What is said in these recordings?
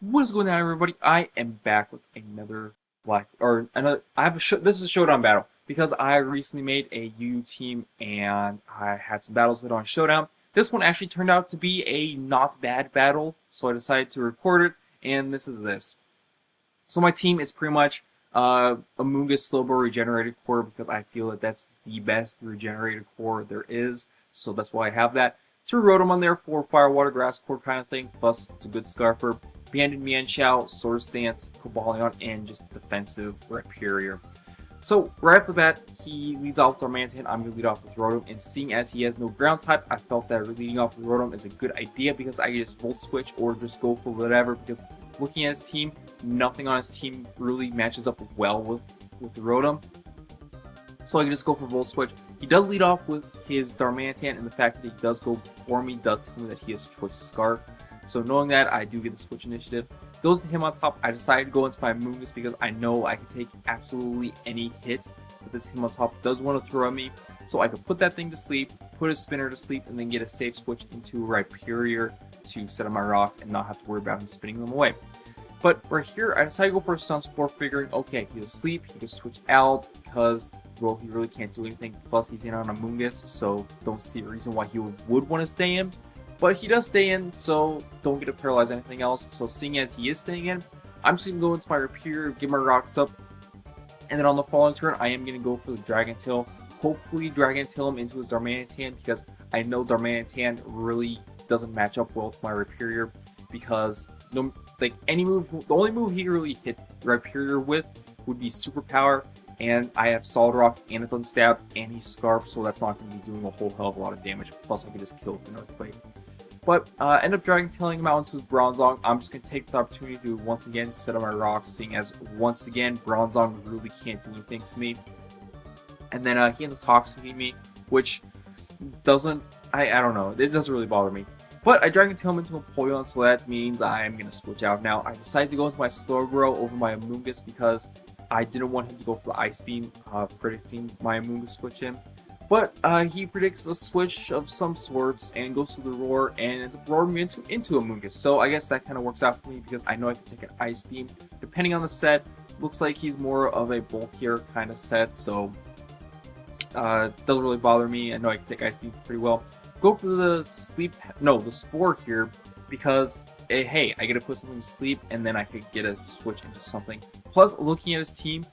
What is going on, everybody? I am back with another This is a showdown battle because I recently made a UU team and I had some battles that on showdown. This one actually turned out to be a not bad battle, so I decided to record it. And this is this. So my team is pretty much a Mungus Slowbro regenerated core because I feel that that's the best regenerated core there is. So that's why I have that. 3 Rotom on there for Fire, Water, Grass core kind of thing. Plus, it's a good Scarfer. Banded Mienshao, Sword Stance, Cobalion, and just defensive Rhyperior. So, right off the bat, he leads off with Darmanitan. I'm going to lead off with Rotom, and seeing as he has no ground type, I felt that leading off with Rotom is a good idea because I can just Volt Switch or just go for whatever, because looking at his team, nothing on his team really matches up well with Rotom. So I can just go for Volt Switch. He does lead off with his Darmanitan, and the fact that he does go before me does tell me that he has Choice Scarf. So knowing that, I do get the Switch initiative. Goes to him on top. I decided to go into my Mungus because I know I can take absolutely any hit. But this him on top does want to throw at me. So I could put that thing to sleep, put a spinner to sleep, and then get a safe switch into Rhyperior to set up my rocks and not have to worry about him spinning them away. But right here, I decided to go for a Stun Spore, figuring, okay, he's asleep, he can switch out because, well, he really can't do anything. Plus, he's in on a Mungus, so don't see a reason why he would want to stay in. But he does stay in, so don't get to paralyze anything else. So seeing as he is staying in, I'm just going to go into my Rhyperior, get my rocks up, and then on the following turn, I am going to go for the Dragon Tail. Hopefully Dragon Tail him into his Darmanitan, because I know Darmanitan really doesn't match up well with my Rhyperior, because any move, the only move he really hit Rhyperior with would be Superpower, and I have Solid Rock, and it's unstabbed, and he's Scarf, so that's not going to be doing a whole hell of a lot of damage. Plus, I can just kill with an Earthquake. But end up Dragon Tailing him out into his Bronzong. I'm just going to take the opportunity to once again set up my rocks, seeing as once again Bronzong really can't do anything to me. And then he ends up Toxicking me, which doesn't, I don't know, it doesn't really bother me. But I Dragon Tail him into a Poyon, so that means I am going to switch out now. I decided to go into my Slowbro over my Amoonguss because I didn't want him to go for the Ice Beam, predicting my Amoonguss switch in. But he predicts a switch of some sorts and goes to the Roar and ends up roaring me into Amoonguss. So I guess that kind of works out for me because I know I can take an Ice Beam. Depending on the set, looks like he's more of a bulkier kind of set, so doesn't really bother me. I know I can take Ice Beam pretty well. Go for the the Spore here because, hey, I get to put something to sleep and then I could get a switch into something. Plus, looking at his team,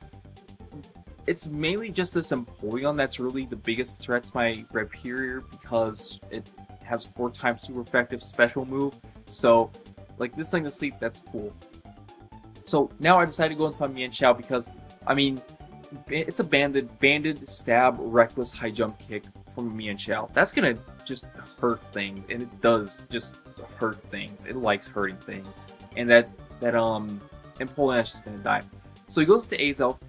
it's mainly just this Empoleon that's really the biggest threat to my Rhyperior because it has 4 times super effective special move. So, like, this thing to sleep, that's cool. So, now I decided to go into my Mienshao because, I mean, it's a banded stab, reckless high jump kick from a Mienshao. That's gonna just hurt things, and it does just hurt things. It likes hurting things. And that Empoleon's just gonna die. So he goes to Azelf.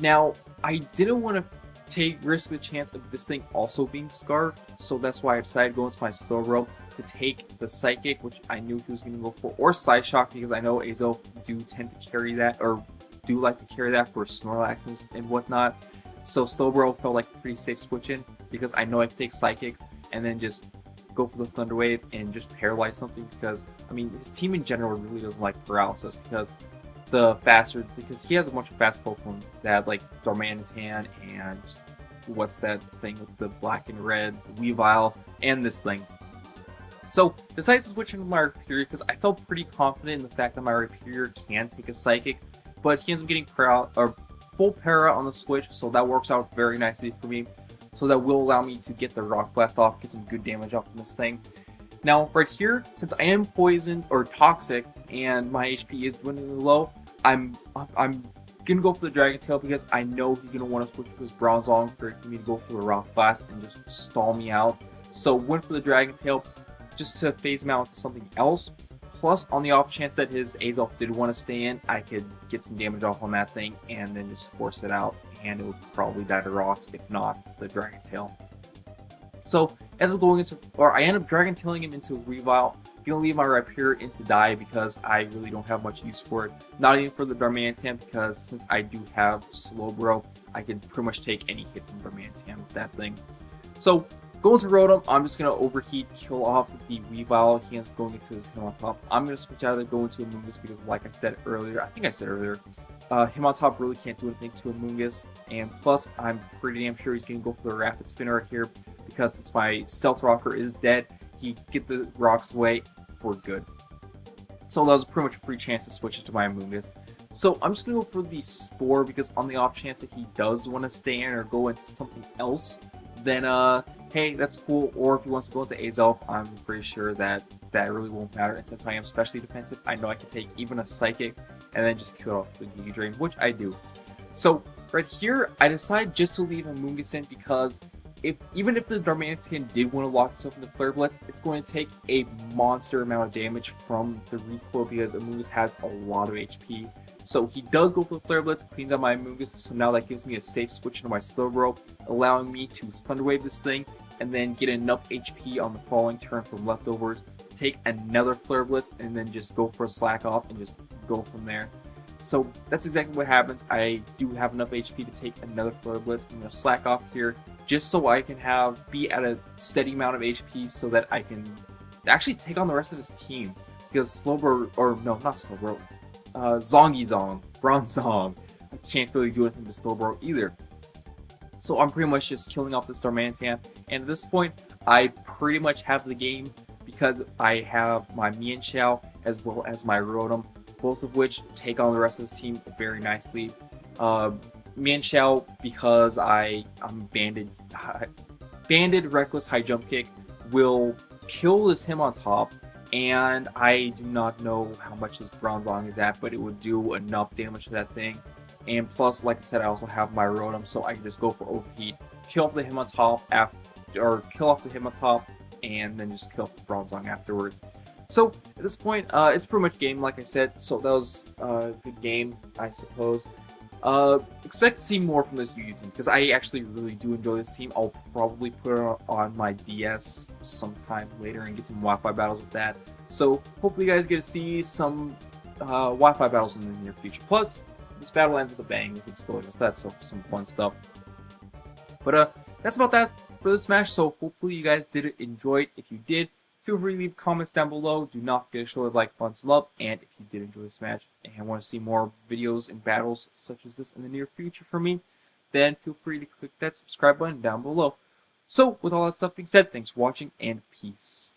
Now, I didn't want to risk the chance of this thing also being Scarfed, so that's why I decided to go into my Slowbro to take the Psychic, which I knew he was going to go for, or Psyshock, because I know Azelf do tend to carry that, or do like to carry that for Snorlax and whatnot. So Slowbro felt like a pretty safe switch in, because I know I can take Psychics, and then just go for the Thunder Wave and just paralyze something, because, I mean, his team in general really doesn't like paralysis, because he has a bunch of fast Pokemon that like Darmanitan and what's that thing with the black and red, Weavile, and this thing. So decided to switch into my Rhyperior because I felt pretty confident in the fact that my Rhyperior can take a Psychic, but he ends up getting full para on the switch, so that works out very nicely for me. So that will allow me to get the Rock Blast off, get some good damage off from this thing. Now, right here, since I am poisoned or toxic and my HP is dwindling low, I'm gonna go for the Dragon Tail because I know he's gonna want to switch to his Bronzong for me to go for the Rock Blast and just stall me out. So went for the Dragon Tail just to phase him out into something else. Plus, on the off chance that his Azelf did want to stay in, I could get some damage off on that thing and then just force it out, and it would probably die to rocks, if not the Dragon Tail. So, as I'm going into, or I end up Dragon Tailing him into Weavile. I'm gonna leave my Rhyperior in to die because I really don't have much use for it. Not even for the Darmanitan, because since I do have Slowbro, I can pretty much take any hit from Darmanitan with that thing. So, Going to Rotom, I'm just going to overheat, kill off the Weavile. He ends up going into his him on top. I'm going to switch out of there, go into Amoonguss because, like I said earlier, I think I said earlier, him on top really can't do anything to Amoonguss. And plus, I'm pretty damn sure he's going to go for the Rapid Spinner right here because since my Stealth Rocker is dead, he get the rocks away for good. So that was pretty much a free chance to switch into my Amoonguss. So I'm just going to go for the Spore because on the off chance that he does want to stay in or go into something else, then hey, that's cool. Or if he wants to go into Azelf, I'm pretty sure that that really won't matter. And since I am specially defensive, I know I can take even a Psychic and then just kill off the Giga Drain, which I do. So right here, I decide just to leave Amoonguss in because even if the Darmanitan did want to lock itself into Flare Blitz, it's going to take a monster amount of damage from the recoil because Amoonguss has a lot of HP. So he does go for the Flare Blitz, cleans out my Amoonguss, so now that gives me a safe switch into my Slowbro, allowing me to Thunder Wave this thing and then get enough HP on the following turn from leftovers, take another Flare Blitz, and then just go for a Slack Off and just go from there. So that's exactly what happens. I do have enough HP to take another Flare Blitz. I'm going to Slack Off here just so I can be at a steady amount of HP so that I can actually take on the rest of his team. Because Slowbro, or no, not Slowbro, Zong, Bronzong, I can't really do anything to Slowbro either. So I'm pretty much just killing off this Darmanitan, and at this point, I pretty much have the game because I have my Mienshao as well as my Rotom, both of which take on the rest of this team very nicely. Mienshao, because I'm banded Reckless High Jump Kick, will kill this him on top, and I do not know how much his Bronzong is at, but it would do enough damage to that thing. And plus, like I said, I also have my Rotom, so I can just go for Overheat, kill off the him on top, and then just kill off the Bronzong afterwards. So at this point, it's pretty much game, like I said. So that was a good game, I suppose. Expect to see more from this UU team because I actually really do enjoy this team. I'll probably put it on my DS sometime later and get some Wi-Fi battles with that. So hopefully you guys get to see some Wi-Fi battles in the near future. Plus, this battle ends with a bang with explosions. That's some fun stuff. But that's about that for this match. So hopefully you guys did enjoy it. If you did, feel free to leave comments down below. Do not forget to show the like button, some love. And if you did enjoy this match and want to see more videos and battles such as this in the near future from me, then feel free to click that subscribe button down below. So with all that stuff being said, thanks for watching and peace.